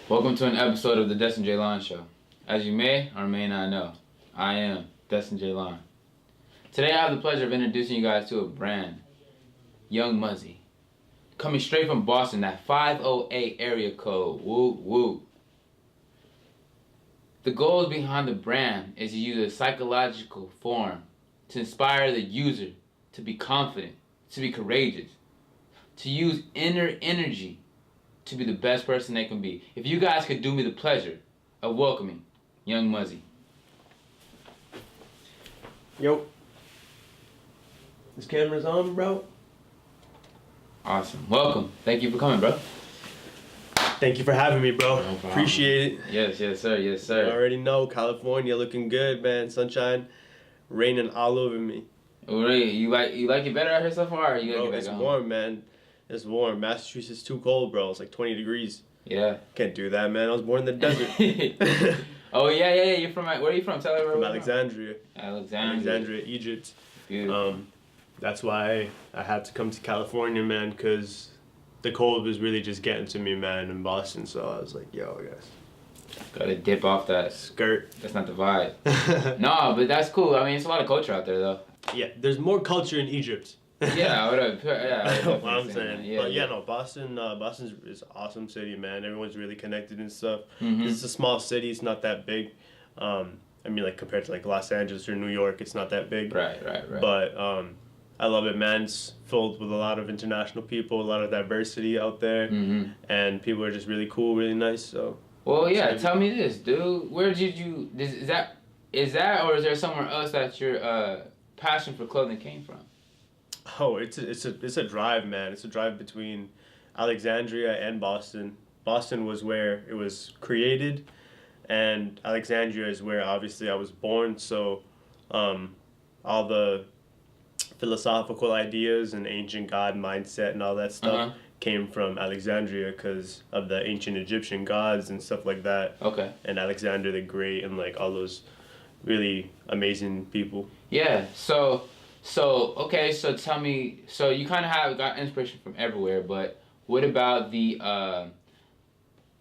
Welcome to an episode of the Deztin Jaylon Show. As you may or may not know, I am Deztin Jaylon. Today I have the pleasure of introducing you guys to a brand, Young Muzzy. Coming straight from Boston, that 508 area code, woo woo. The goal behind the brand is to use a psychological form to inspire the user to be confident, to be courageous, to use inner energy to be the best person they can be. If you guys could do me the pleasure of welcoming Young Muzzy. Yo. This camera's on, bro? Awesome. Welcome. Thank you for coming, bro. Thank you for having me, bro. No problem. Appreciate it. Yes, sir. Yes, sir. You already know, California looking good, man. Sunshine raining all over me. Oh, really? You like it better out here so far? Or you gotta Bro, get back it's home? warm, man. It's warm. Massachusetts too cold, bro. It's like 20 degrees. Yeah. Can't do that, man. I was born in the desert. Oh, yeah. You're from, where are you from? Tell everyone. From Alexandria. Alexandria, Egypt. Beautiful. That's why I had to come to California, man, because the cold was really just getting to me, man, in Boston. So I was like, yo, guys. Gotta dip off that skirt. That's not the vibe. No, but that's cool. I mean, it's a lot of culture out there, though. Yeah, there's more culture in Egypt. Yeah, I would have. Yeah, what I'm saying. But yeah, no, Boston is an awesome city, man. Everyone's really connected and stuff. Mm-hmm. It's a small city. It's not that big. I mean, like compared to like Los Angeles or New York, it's not that big. Right. But I love it, man. It's filled with a lot of international people, a lot of diversity out there, and people are just really cool, really nice. So. Well, yeah. Tell me this, dude. Where did you? Is that, or is there somewhere else that your passion for clothing came from? Oh, it's a drive, man. It's a drive between Alexandria and Boston. Boston was where it was created, and Alexandria is where obviously I was born. So, all the philosophical ideas and ancient god mindset and all that stuff came from Alexandria because of the ancient Egyptian gods and stuff like that. Okay. And Alexander the Great and like all those really amazing people. Yeah. So tell me. So you kind of got inspiration from everywhere, but what about the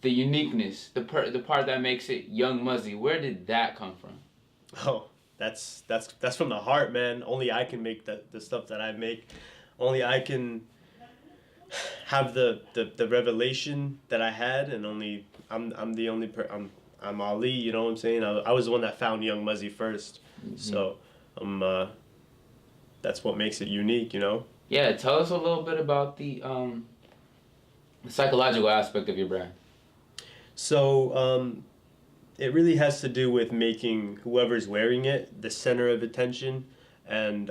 uniqueness, the part that makes it Young Muzzy? Where did that come from? Oh, that's from the heart, man. Only I can make the stuff that I make. Only I can have the revelation that I had, and only I'm the only I'm Ali. You know what I'm saying? I was the one that found Young Muzzy first, so that's what makes it unique, you know? Yeah, tell us a little bit about the psychological aspect of your brand. So, it really has to do with making whoever's wearing it the center of attention, and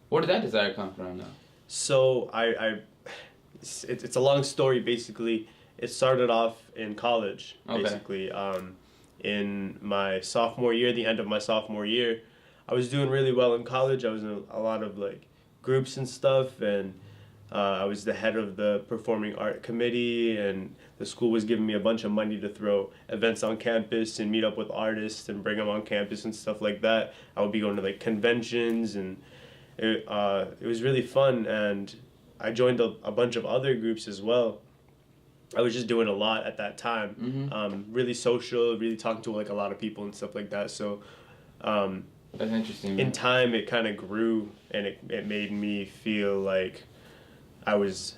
where did that desire come from, though? So it's a long story. Basically, it started off in college. Okay. Basically, in my sophomore year, the end of my sophomore year, I was doing really well in college. I was in a lot of like groups and stuff, and I was the head of the performing art committee, and the school was giving me a bunch of money to throw events on campus and meet up with artists and bring them on campus and stuff like that. I would be going to like conventions, and it was really fun, and I joined a bunch of other groups as well. I was just doing a lot at that time. Really social, really talking to like a lot of people and stuff like that. So that's interesting. In time, it kind of grew, and it made me feel like I was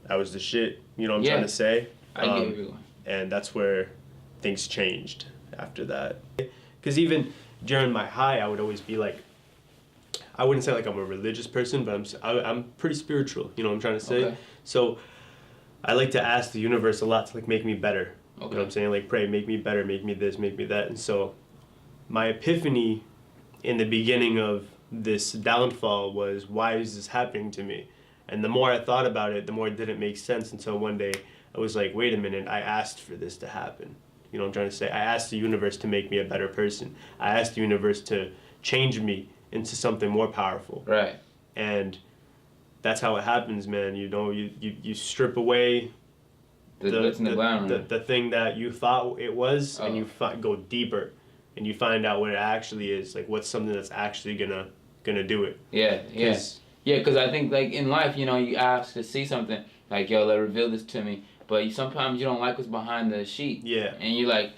the shit. You know what I'm trying to say? I get everyone. And that's where things changed after that. Because even during my high, I would always be like, I wouldn't say like I'm a religious person, but I'm pretty spiritual. You know what I'm trying to say? Okay. So I like to ask the universe a lot to like make me better. Okay. You know what I'm saying? Like pray, make me better, make me this, make me that. And so my epiphany in the beginning of this downfall was, why is this happening to me? And the more I thought about it, the more it didn't make sense, until one day I was like, wait a minute, I asked for this to happen. You know what I'm trying to say? I asked the universe to make me a better person. I asked the universe to change me into something more powerful. Right. And that's how it happens, man. You know, you strip away the thing that you thought it was, and you go deeper, and you find out what it actually is. Like, what's something that's actually gonna do it. Yeah, yeah. Yeah, because I think, like, in life, you know, you ask to see something, like, yo, reveal this to me. but sometimes you don't like what's behind the sheet. Yeah. And you like,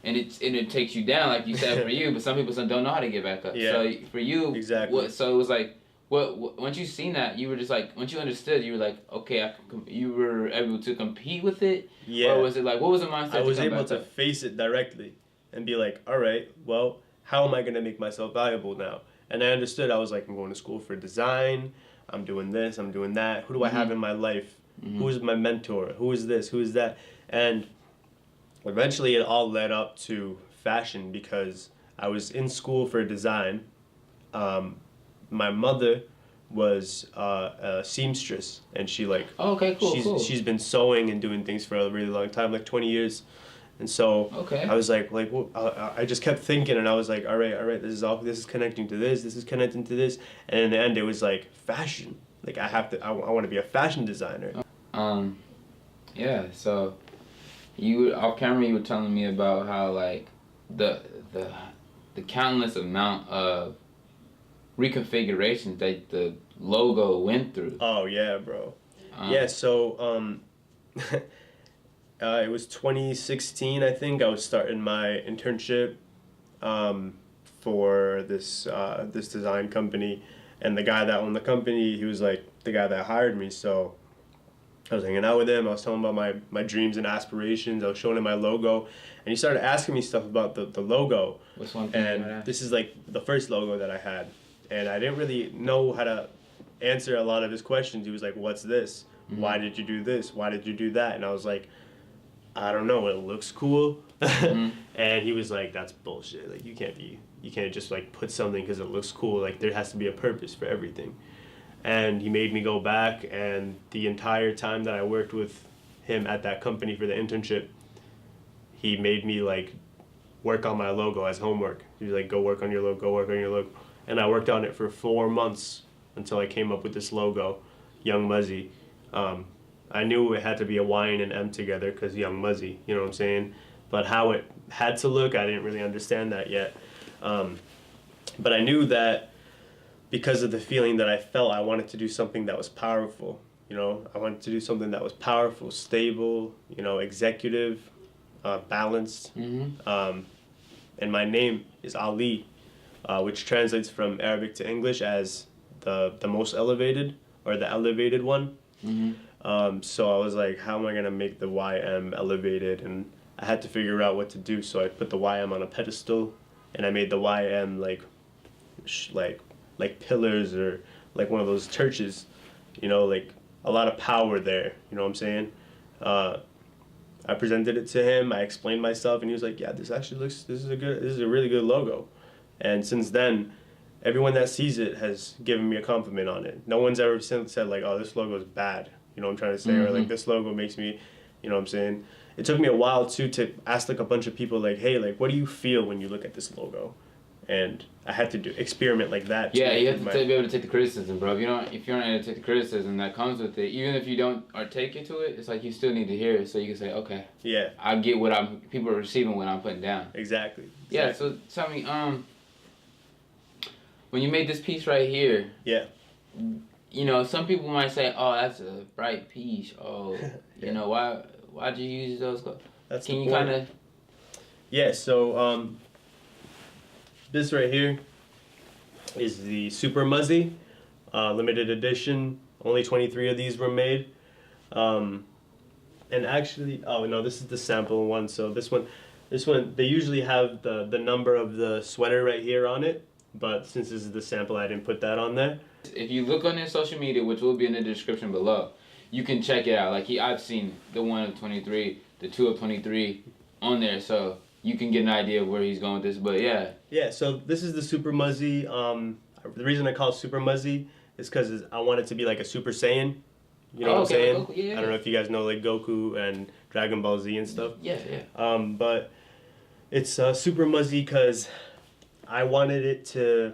and it takes you down, like you said, for you. But some people don't know how to get back up. Yeah. So for you, Exactly. So it was like, what once you seen that, you were just like, once you understood, you were like, okay, you were able to compete with it. Yeah. Or was it like, what was the mindset? I was able to face it directly and be like, all right, well, how am I gonna make myself valuable now? And I understood. I was like, I'm going to school for design. I'm doing this. I'm doing that. Who do I have in my life? Who's my mentor? Who is this? Who is that? And eventually it all led up to fashion because I was in school for design. My mother was a seamstress, and she like she's been sewing and doing things for a really long time, like 20 years. And so I was like well, I just kept thinking, and I was like, all right, this is connecting to this is connecting to this, and in the end it was like fashion. Like I want to be a fashion designer. Yeah. So you off camera, you were telling me about how like the countless amount of reconfigurations that the logo went through. Oh yeah, bro. Yeah. So it was 2016, I think. I was starting my internship for this design company, and the guy that owned the company, he was like the guy that hired me. So I was hanging out with him. I was telling him about my dreams and aspirations. I was showing him my logo, and he started asking me stuff about the logo. What's one thing? And this is like the first logo that I had, and I didn't really know how to answer a lot of his questions. He was like, "What's this? Why did you do this? Why did you do that?" And I was like, I don't know, it looks cool. And he was like, that's bullshit. Like you can't just like put something because it looks cool. Like there has to be a purpose for everything. And he made me go back, and the entire time that I worked with him at that company for the internship, he made me like work on my logo as homework. He was like, go work on your logo. And I worked on it for 4 months until I came up with this logo, Young Muzzy. I knew it had to be a Y and an M together because Young Muzzy, you know what I'm saying? But how it had to look, I didn't really understand that yet. But I knew that because of the feeling that I felt, I wanted to do something that was powerful. You know, I wanted to do something that was powerful, stable, you know, executive, balanced. And my name is Ali, which translates from Arabic to English as the most elevated, or the elevated one. So I was like, how am I gonna make the YM elevated? And I had to figure out what to do. So I put the YM on a pedestal, and I made the YM like pillars, or like one of those churches, you know, like a lot of power there. You know what I'm saying? I presented it to him. I explained myself, and he was like, yeah, this is a really good logo. And since then, everyone that sees it has given me a compliment on it. No one's ever said like, oh, this logo is bad. You know what I'm trying to say? Or like, this logo makes me, you know what I'm saying? It took me a while too to ask like a bunch of people like, hey, like, what do you feel when you look at this logo? And I had to experiment like that. Yeah, you have to be able to take the criticism, bro. If you're not able to take the criticism that comes with it, even if you don't take it to it, it's like you still need to hear it so you can say, okay, yeah, I get what people are receiving what I'm putting down. Exactly. Yeah. So tell me, when you made this piece right here, yeah, you know, some people might say, oh, that's a bright piece. Oh, you know, why'd you use those colors? Can you kind of? Yeah. So this right here is the Super Muzzy, limited edition. Only 23 of these were made. And actually, oh no, this is the sample one. So this one, they usually have the number of the sweater right here on it. But since this is the sample, I didn't put that on there. If you look on their social media, which will be in the description below, you can check it out. Like I've seen the one of 23, the 2 of 23 on there, so you can get an idea of where he's going with this. But yeah. Yeah. So this is the Super Muzzy. The reason I call it Super Muzzy is because I want it to be like a Super Saiyan. You know what I'm saying? Goku, yeah. I don't know if you guys know like Goku and Dragon Ball Z and stuff. Yeah. But it's Super Muzzy because I wanted it to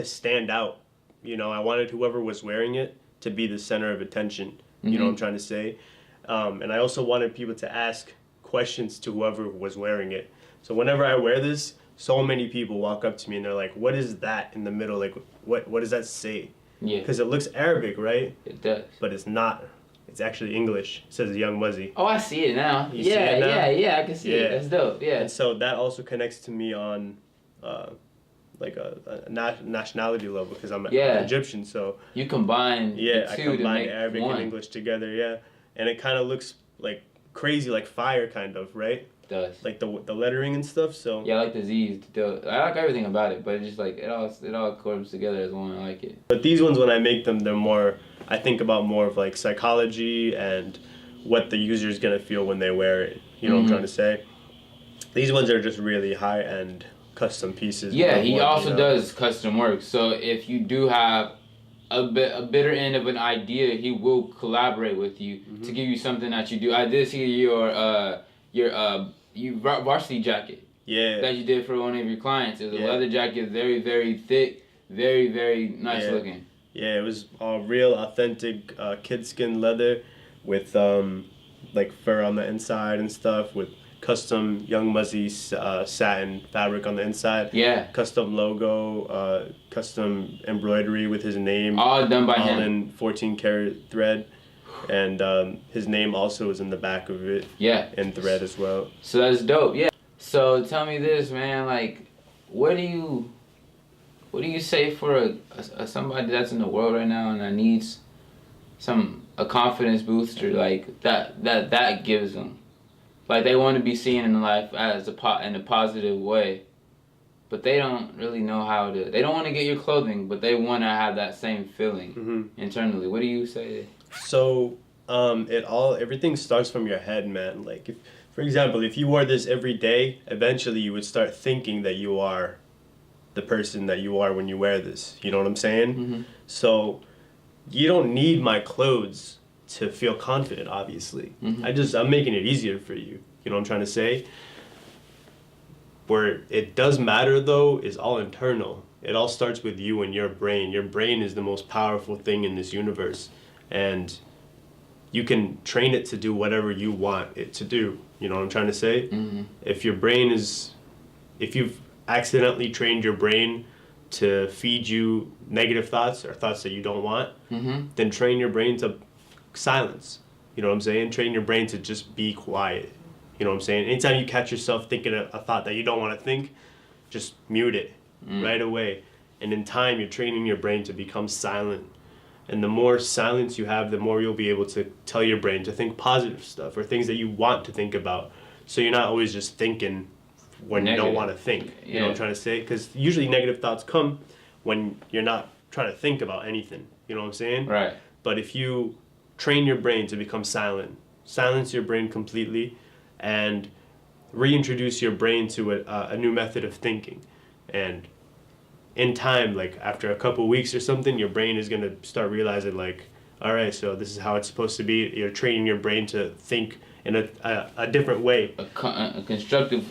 stand out. You know, I wanted whoever was wearing it to be the center of attention. You know what I'm trying to say? And I also wanted people to ask questions to whoever was wearing it. So whenever I wear this, so many people walk up to me and they're like, what is that in the middle? Like, what does that say? Yeah. Because it looks Arabic, right? It does. But it's not. It's actually English. It says Young Muzzy. Oh, I see it now. You see it now? Yeah, I can see it. That's dope. Yeah. And so that also connects to me on like a nationality level because I'm Egyptian. So you combine I combine Arabic and English together. Yeah, and it kind of looks like crazy, like fire, kind of, right? It does. Like the lettering and stuff. So yeah, I like the Z's. I like everything about it, but it's just like it all comes together as one. I like it. But these ones, when I make them, they're more. I think about more of like psychology and what the user is gonna feel when they wear it. You know what I'm trying to say? These ones are just really high end custom pieces. Yeah, he also does custom work. So if you do have a bitter end of an idea, he will collaborate with you to give you something that you do. I did see your varsity jacket. Yeah. That you did for one of your clients. It was a leather jacket, very, very thick, very, very nice looking. Yeah, it was all real, authentic kid skin leather with like fur on the inside and stuff, with custom Young Muzzy satin fabric on the inside. Yeah. Custom logo, custom embroidery with his name. All done by him. All in 14 karat thread. And his name also is in the back of it. Yeah. In thread as well. So that's dope, yeah. So tell me this, man, like, what do you say for somebody that's in the world right now and that needs a confidence booster like that gives them? Like they want to be seen in life as in a positive way, but they don't really know how to. They don't want to get your clothing, but they want to have that same feeling internally. What do you say? So, everything starts from your head, man. Like, for example, if you wore this every day, eventually you would start thinking that you are the person that you are when you wear this. You know what I'm saying? So, you don't need my clothes to feel confident, obviously. I'm making it easier for you. You know what I'm trying to say? Where it does matter, though, is all internal. It all starts with you and your brain. Your brain is the most powerful thing in this universe. And you can train it to do whatever you want it to do. You know what I'm trying to say? If you've accidentally trained your brain to feed you negative thoughts or thoughts that you don't want, then train your brain to silence. You know what I'm saying? Train your brain to just be quiet. You know what I'm saying? Anytime you catch yourself thinking a thought that you don't want to think, just mute it right away. And in time, you're training your brain to become silent. And the more silence you have, the more you'll be able to tell your brain to think positive stuff or things that you want to think about. So you're not always just thinking when you don't want to think. You know what I'm trying to say? Because usually negative thoughts come when you're not trying to think about anything. You know what I'm saying? Right. But if you train your brain to become silent, silence your brain completely, and reintroduce your brain to a new method of thinking. And in time, like after a couple weeks or something, your brain is going to start realizing like, all right, so this is how it's supposed to be. You're training your brain to think in a different way. A constructive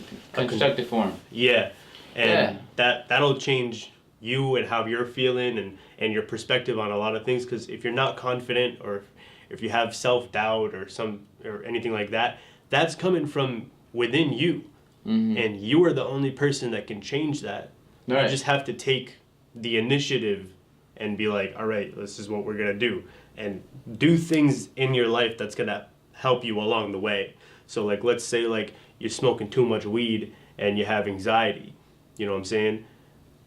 form. Yeah. And that'll change you and how you're feeling and your perspective on a lot of things. Because if you're not confident or if you have self-doubt or anything like that, that's coming from within you. And you are the only person that can change that. Right. You just have to take the initiative and be like, all right, this is what we're going to do. And do things in your life that's going to help you along the way. So like, let's say like you're smoking too much weed and you have anxiety. You know what I'm saying?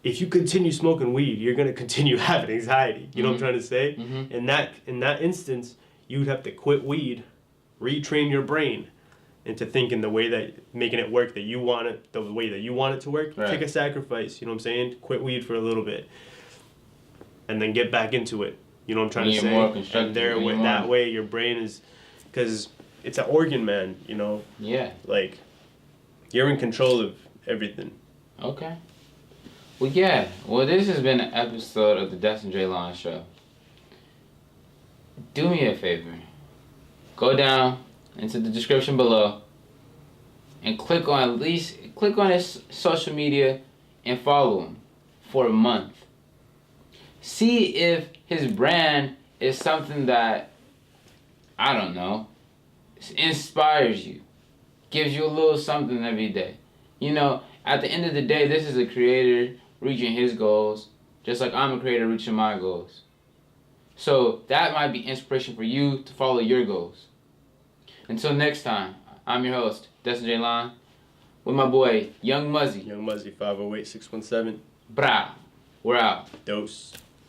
If you continue smoking weed, you're going to continue having anxiety. You know what I'm trying to say? In that instance, you would have to quit weed, retrain your brain into thinking the way that, making it work that you want it, the way that you want it to work. Right. Take a sacrifice, you know what I'm saying? Quit weed for a little bit. And then get back into it. You know what I'm trying to say? More constructive. And that way your brain is, because it's an organ, man, you know? Yeah. Like, you're in control of everything. Okay. Well, yeah. Well, this has been an episode of the Deztin Jaylon Show. Do me a favor. Go down into the description below and click on his social media and follow him for a month. See if his brand is something that, I don't know, inspires you, gives you a little something every day. You know, at the end of the day, this is a creator reaching his goals, just like I'm a creator reaching my goals. So that might be inspiration for you to follow your goals. Until next time, I'm your host, Deztin Jaylon, with my boy, Young Muzzy. Young Muzzy, 508-617. Brah. We're out. Dose.